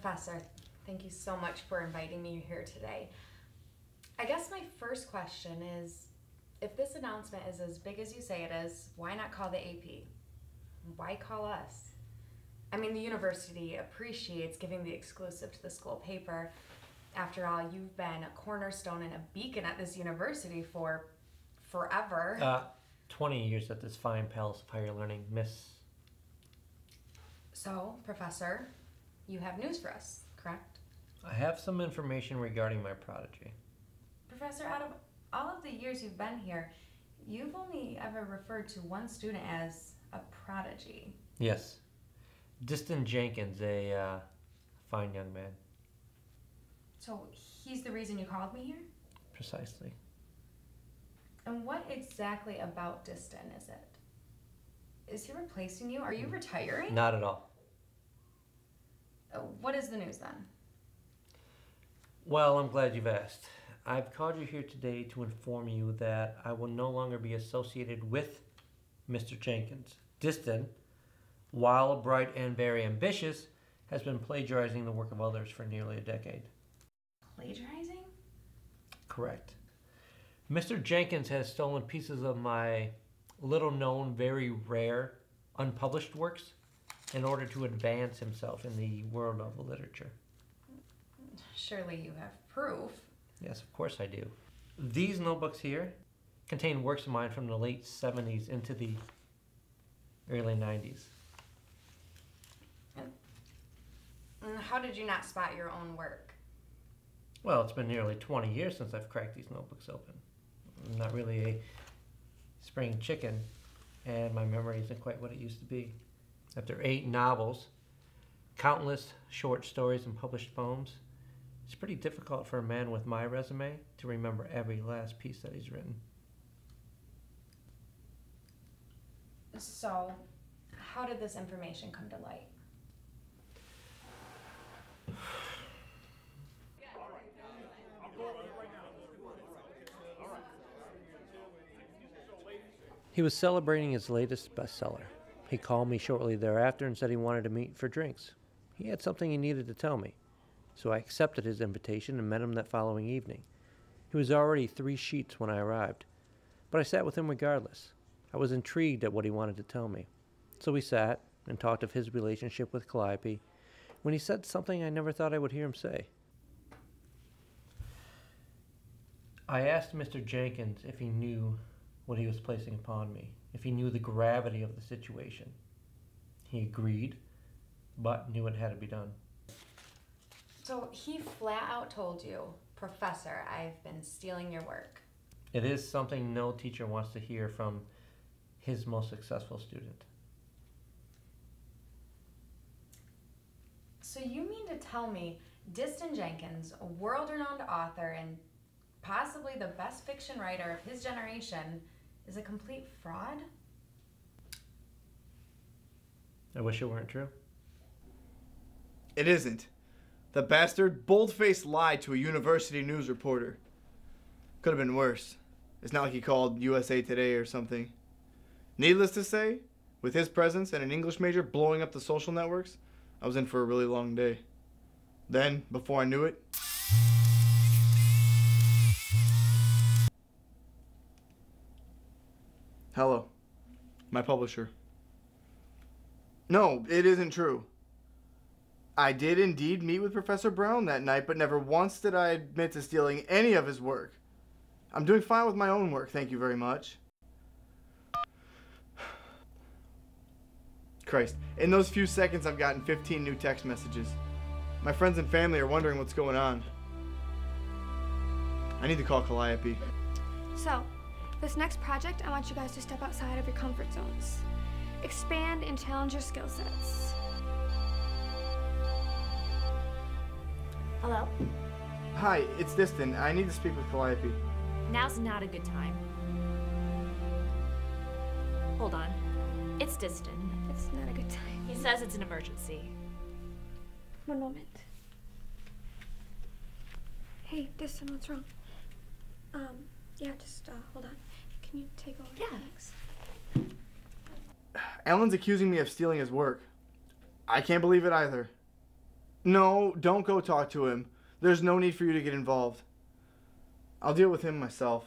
Professor, thank you so much for inviting me here today. I guess my first question is, if this announcement is as big as you say it is, why not call the AP? Why call us? I mean, the university appreciates giving the exclusive to the school paper. After all, you've been a cornerstone and a beacon at this university for forever. 20 years at this fine palace of higher learning, Miss. So, Professor, you have news for us, correct? I have some information regarding my prodigy. Professor, out of all of the years you've been here, you've only ever referred to one student as a prodigy. Yes. Diston Jenkins, a fine young man. So he's the reason you called me here? Precisely. And what exactly about Diston is it? Is he replacing you? Are you retiring? Not at all. What is the news then? Well, I'm glad you've asked. I've called you here today to inform you that I will no longer be associated with Mr. Jenkins. Diston, while bright and very ambitious, has been plagiarizing the work of others for nearly a decade. Plagiarizing? Correct. Mr. Jenkins has stolen pieces of my little-known, very rare, unpublished works in order to advance himself in the world of literature. Surely you have proof. Yes, of course I do. These notebooks here contain works of mine from the late 70s into the early 90s. And how did you not spot your own work? Well, it's been nearly 20 years since I've cracked these notebooks open. I'm not really a spring chicken, and my memory isn't quite what it used to be. After 8 novels, countless short stories, and published poems, it's pretty difficult for a man with my resume to remember every last piece that he's written. So, how did this information come to light? He was celebrating his latest bestseller. He called me shortly thereafter and said he wanted to meet for drinks. He had something he needed to tell me, so I accepted his invitation and met him that following evening. He was already 3 sheets when I arrived, but I sat with him regardless. I was intrigued at what he wanted to tell me. So we sat and talked of his relationship with Calliope when he said something I never thought I would hear him say. I asked Mr. Jenkins if he knew what he was placing upon me, if he knew the gravity of the situation. He agreed, but knew it had to be done. So he flat out told you, Professor, I've been stealing your work. It is something no teacher wants to hear from his most successful student. So you mean to tell me Diston Jenkins, a world-renowned author and possibly the best fiction writer of his generation, is a complete fraud? I wish it weren't true. It isn't. The bastard bold-faced lied to a university news reporter. Could have been worse. It's not like he called USA Today or something. Needless to say, with his presence and an English major blowing up the social networks, I was in for a really long day. Then, before I knew it, Hello. My publisher. No, it isn't true. I did indeed meet with Professor Brown that night, but never once did I admit to stealing any of his work. I'm doing fine with my own work, thank you very much. Christ, in those few seconds I've gotten 15 new text messages. My friends and family are wondering what's going on. I need to call Calliope. So, this next project, I want you guys to step outside of your comfort zones. Expand and challenge your skill sets. Hello? Hi, it's Diston. I need to speak with Calliope. Now's not a good time. Hold on. It's distant. It's not a good time. He says it's an emergency. One moment. Hey, Diston, what's wrong? Yeah, just, hold on. Can you take over? Yeah. Thanks. Alan's accusing me of stealing his work. I can't believe it either. No, don't go talk to him. There's no need for you to get involved. I'll deal with him myself.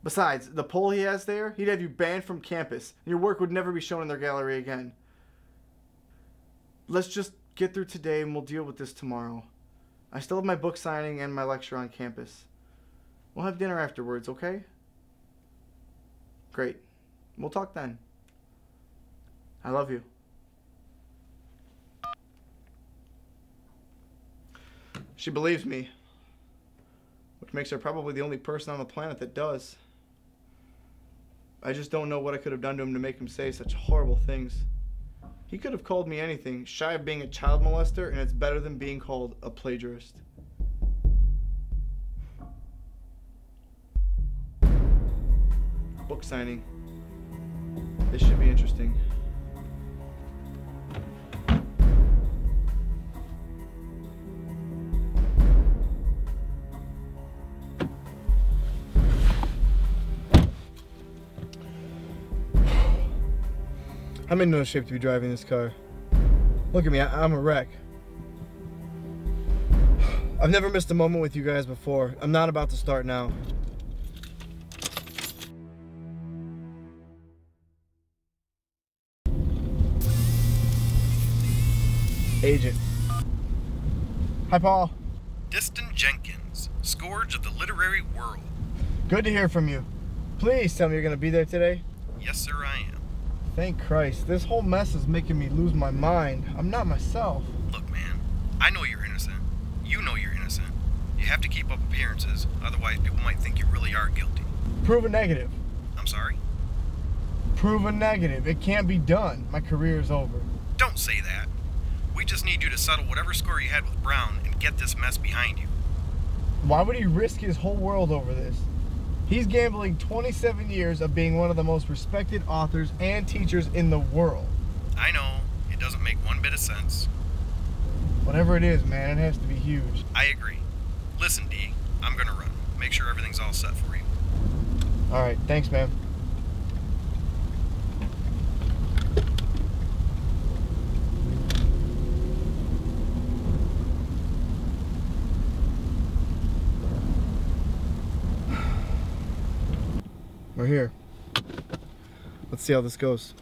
Besides, the poll he has there, he'd have you banned from campus. Your work would never be shown in their gallery again. Let's just get through today and we'll deal with this tomorrow. I still have my book signing and my lecture on campus. We'll have dinner afterwards, okay? Great. We'll talk then. I love you. She believes me, which makes her probably the only person on the planet that does. I just don't know what I could have done to him to make him say such horrible things. He could have called me anything, shy of being a child molester, and it's better than being called a plagiarist. Book signing. This should be interesting. I'm in no shape to be driving this car. Look at me, I'm a wreck. I've never missed a moment with you guys before. I'm not about to start now. Agent. Hi, Paul. Diston Jenkins, Scourge of the Literary World. Good to hear from you. Please tell me you're going to be there today. Yes, sir, I am. Thank Christ. This whole mess is making me lose my mind. I'm not myself. Look, man, I know you're innocent. You know you're innocent. You have to keep up appearances, otherwise people might think you really are guilty. Prove a negative. I'm sorry? Prove a negative. It can't be done. My career is over. Don't say that. We just need you to settle whatever score you had with Brown and get this mess behind you. Why would he risk his whole world over this? He's gambling 27 years of being one of the most respected authors and teachers in the world. I know, it doesn't make one bit of sense. Whatever it is, man, it has to be huge. I agree. Listen, D, I'm gonna run. Make sure everything's all set for you. Alright, thanks, man. We're here. Let's see how this goes.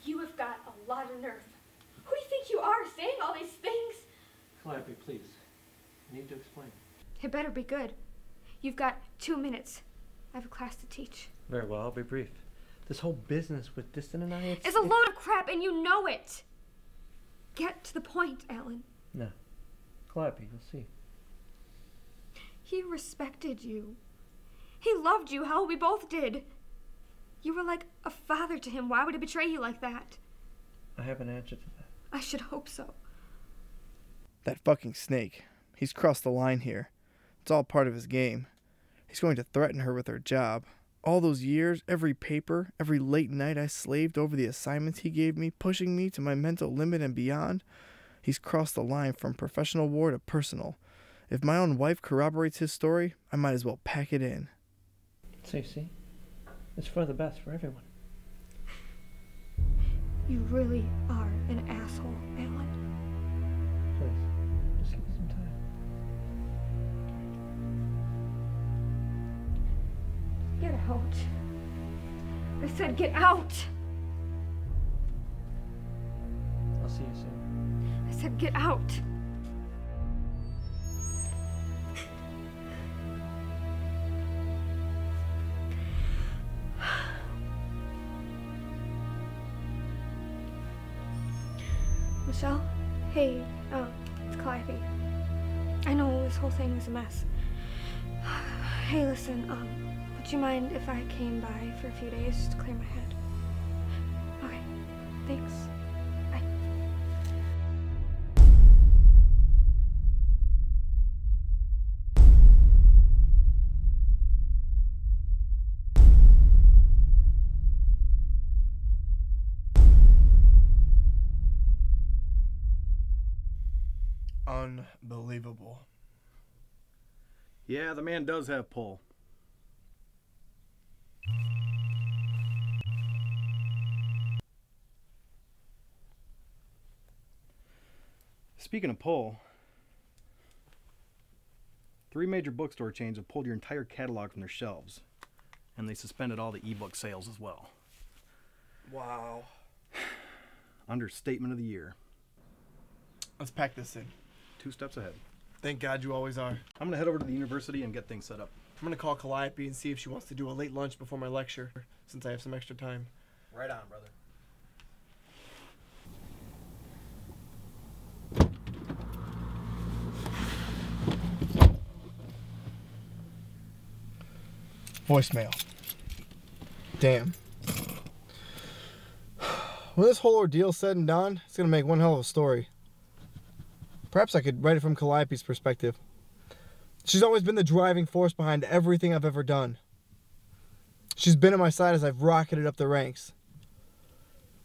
You have got a lot of nerve. Who do you think you are, saying all these things? Calliope, please. I need to explain. It better be good. You've got 2 minutes. I have a class to teach. Very well, I'll be brief. This whole business with Diston and I, It's a load of crap, and you know it. Get to the point, Alan. No. Calliope, you'll see. He respected you. He loved you, how we both did. You were like a father to him. Why would he betray you like that? I have an answer to that. I should hope so. That fucking snake. He's crossed the line here. It's all part of his game. He's going to threaten her with her job. All those years, every paper, every late night I slaved over the assignments he gave me, pushing me to my mental limit and beyond. He's crossed the line from professional war to personal. If my own wife corroborates his story, I might as well pack it in. See? It's for the best for everyone. You really are an asshole, Alan. Please, just give me some time. Get out. I said get out. I'll see you soon. I said get out. Michelle? Hey, it's Calliope. I know this whole thing is a mess. Hey, listen, would you mind if I came by for a few days to clear my head? Okay, thanks. Bye. Unbelievable. Yeah, the man does have pull. Speaking of pull, 3 major bookstore chains have pulled your entire catalog from their shelves, and they suspended all the ebook sales as well. Wow. Understatement of the year. Let's pack this in. 2 steps ahead. Thank God you always are. I'm gonna head over to the university and get things set up. I'm gonna call Calliope and see if she wants to do a late lunch before my lecture, since I have some extra time. Right on, brother. Voicemail. Damn. When this whole ordeal's said and done, it's gonna make one hell of a story. Perhaps I could write it from Calliope's perspective. She's always been the driving force behind everything I've ever done. She's been at my side as I've rocketed up the ranks.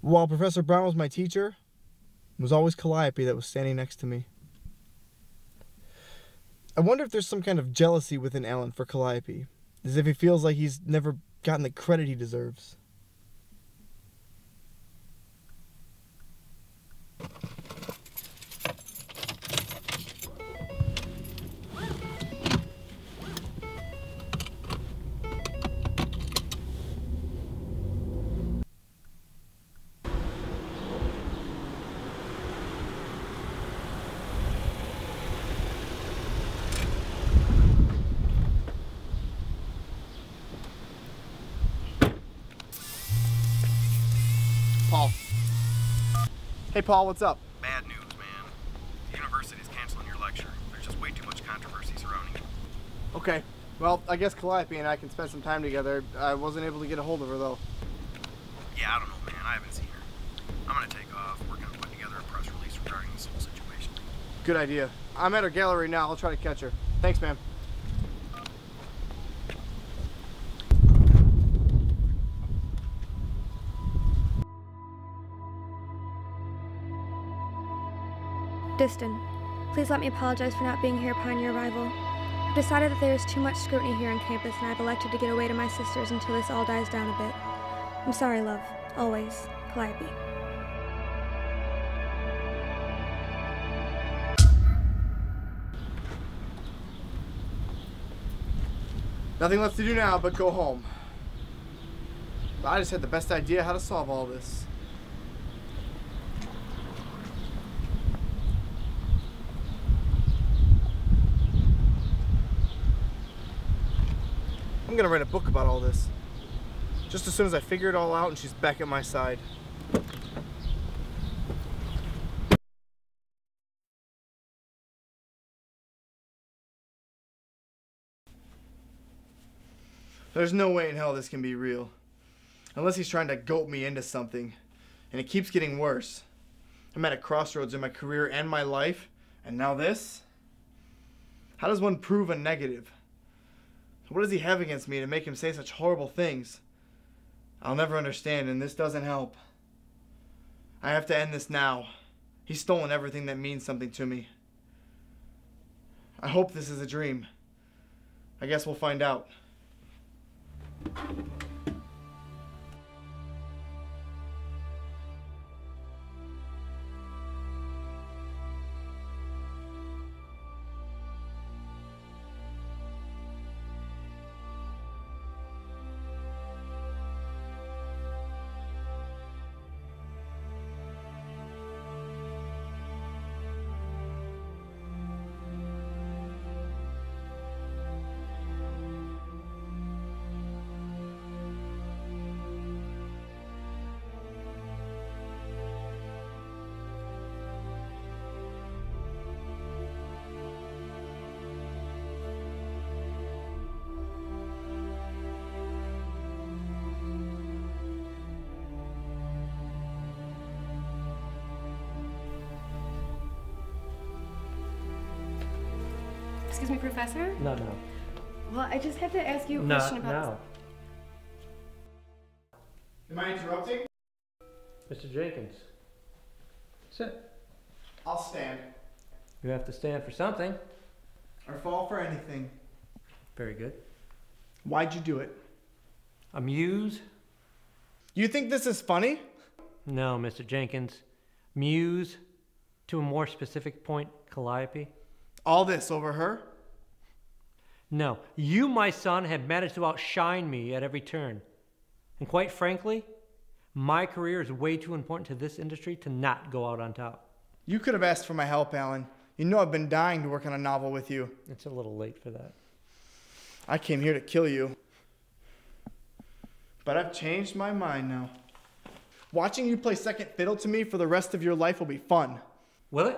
While Professor Brown was my teacher, it was always Calliope that was standing next to me. I wonder if there's some kind of jealousy within Alan for Calliope, as if he feels like he's never gotten the credit he deserves. Paul. Hey, Paul, what's up? Bad news, man. The university's canceling your lecture. There's just way too much controversy surrounding it. Okay. Well, I guess Calliope and I can spend some time together. I wasn't able to get a hold of her, though. Yeah, I don't know, man. I haven't seen her. I'm gonna take off. We're gonna put together a press release regarding this whole situation. Good idea. I'm at her gallery now. I'll try to catch her. Thanks, man. Diston, please let me apologize for not being here upon your arrival. I've decided that there is too much scrutiny here on campus, and I've elected to get away to my sisters until this all dies down a bit. I'm sorry, love. Always, Calliope. Nothing left to do now but go home. But I just had the best idea how to solve all this. I'm gonna write a book about all this. Just as soon as I figure it all out and she's back at my side. There's no way in hell this can be real. Unless he's trying to goat me into something. And it keeps getting worse. I'm at a crossroads in my career and my life. And now this? How does one prove a negative? What does he have against me to make him say such horrible things? I'll never understand, and this doesn't help. I have to end this now. He's stolen everything that means something to me. I hope this is a dream. I guess we'll find out. Excuse me, Professor? No, no. Well, I just have to ask you a Not question about now. Am I interrupting? Mr. Jenkins. Sit. I'll stand. You have to stand for something. Or fall for anything. Very good. Why'd you do it? Amuse? You think this is funny? No, Mr. Jenkins. Muse, to a more specific point, Calliope. All this over her? No, you, my son, have managed to outshine me at every turn. And quite frankly, my career is way too important to this industry to not go out on top. You could have asked for my help, Alan. You know I've been dying to work on a novel with you. It's a little late for that. I came here to kill you. But I've changed my mind now. Watching you play second fiddle to me for the rest of your life will be fun. Will it?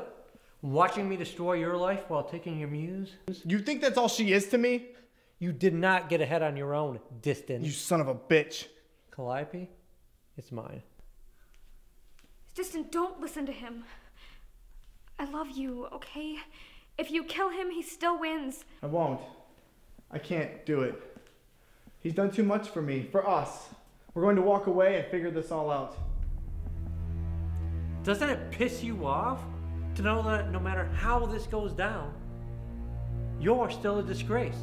Watching me destroy your life while taking your muse? You think that's all she is to me? You did not get ahead on your own, distant. You son of a bitch. Calliope, it's mine. Distant, don't listen to him. I love you, okay? If you kill him, he still wins. I won't. I can't do it. He's done too much for me, for us. We're going to walk away and figure this all out. Doesn't it piss you off to know that no matter how this goes down, you're still a disgrace?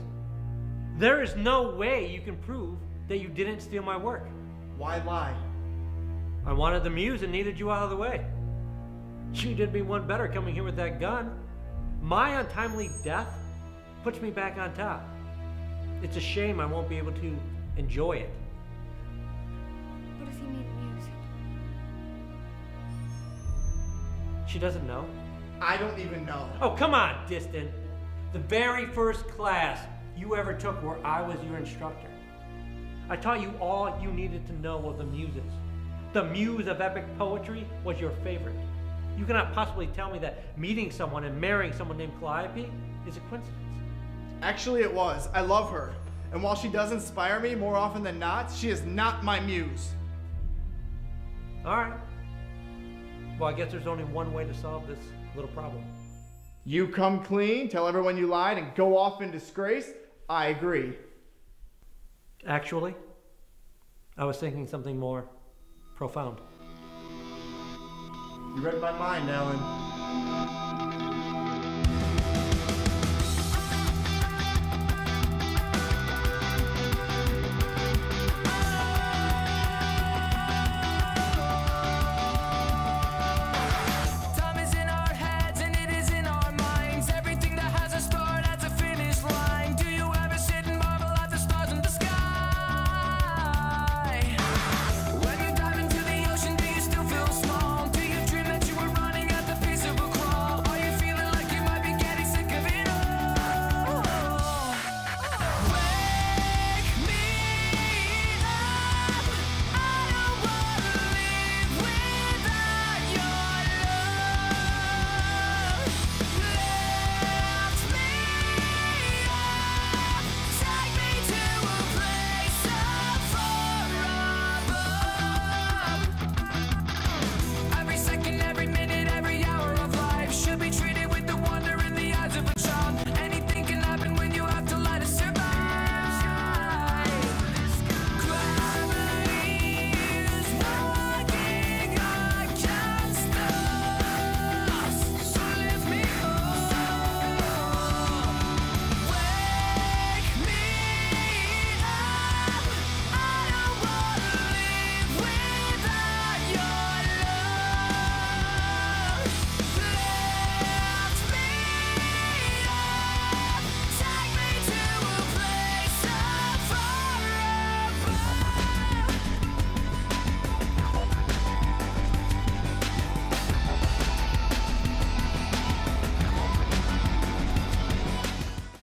There is no way you can prove that you didn't steal my work. Why lie? I wanted the muse and needed you out of the way. You did me one better coming here with that gun. My untimely death puts me back on top. It's a shame I won't be able to enjoy it. What does he mean, Muse? She doesn't know. I don't even know. Oh, come on, Distant. The very first class you ever took where I was your instructor. I taught you all you needed to know of the muses. The muse of epic poetry was your favorite. You cannot possibly tell me that meeting someone and marrying someone named Calliope is a coincidence. Actually, it was. I love her. And while she does inspire me more often than not, she is not my muse. All right. Well, I guess there's only one way to solve this little problem. You come clean, tell everyone you lied, and go off in disgrace? I agree. Actually, I was thinking something more profound. You read my mind, Alan.